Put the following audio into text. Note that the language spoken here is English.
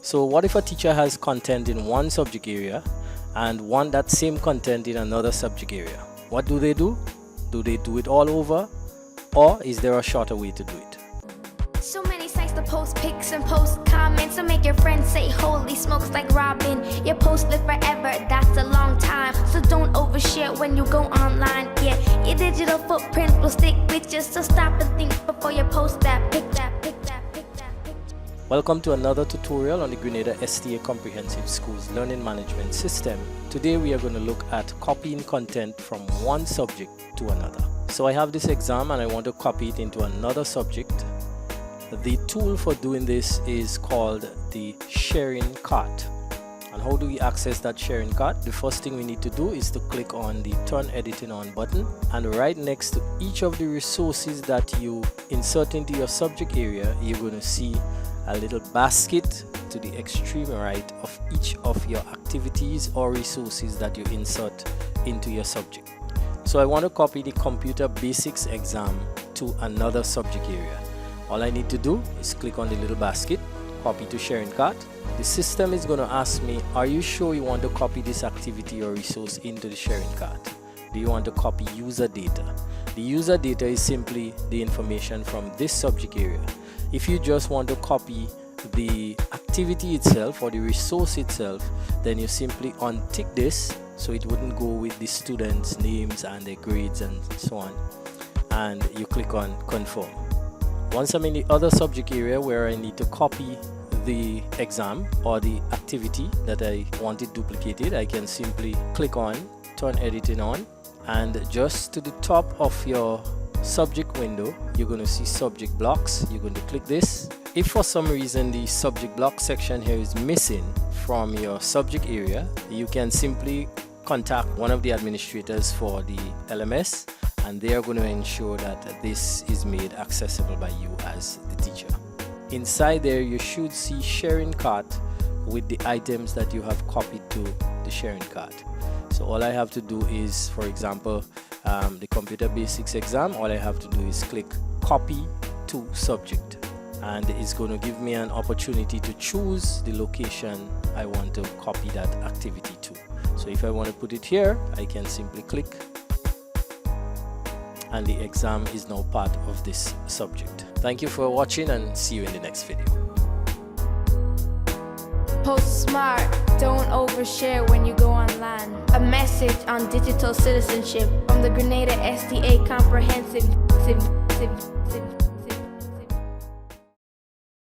So what if a teacher has content in one subject area and want that same content in another subject area? What do? Do they do it all over, or is there a shorter way to do it? So many sites to post pics and post comments, so make your friends say holy smokes like Robin. Your post live forever, that's a long time, so don't overshare when you go online. Yeah, your digital footprint will stick with you, so stop and think before you post that pic. Welcome to another tutorial on the Grenada STA Comprehensive Schools Learning Management System. Today we are going to look at copying content from one subject to another. So I have this exam and I want to copy it into another subject. The tool for doing this is called the sharing cart. And how do we access that sharing cart? The first thing we need to do is to click on the Turn Editing On button, and right next to each of the resources that you insert into your subject area, you're going to see a little basket to the extreme right of each of your activities or resources that you insert into your subject. So I want to copy the Computer Basics exam to another subject area. All I need to do is click on the little basket, copy to sharing cart. The system is going to ask me, are you sure you want to copy this activity or resource into the sharing cart? Do you want to copy user data? The user data is simply the information from this subject area. If you just want to copy the activity itself or the resource itself, then you simply untick this so it wouldn't go with the students' names and their grades and so on, and you click on confirm. Once I'm in the other subject area where I need to copy the exam or the activity that I wanted duplicated, I can simply click on Turn Editing On, and just to the top of your subject window you're going to see subject blocks. You're going to click this. If for some reason the subject block section here is missing from your subject area, you can simply contact one of the administrators for the LMS, and they are going to ensure that this is made accessible by you as the teacher. Inside there you should see sharing cart with the items that you have copied to the sharing cart. So all I have to do is, for example, the Computer Basics exam, all I have to do is click copy to subject, and it's going to give me an opportunity to choose the location I want to copy that activity to. So if I want to put it here, I can simply click, and the exam is now part of this subject. Thank you for watching, and see you in the next video. Post smart, don't overshare when you go online. A message on digital citizenship from the Grenada STA Comprehensive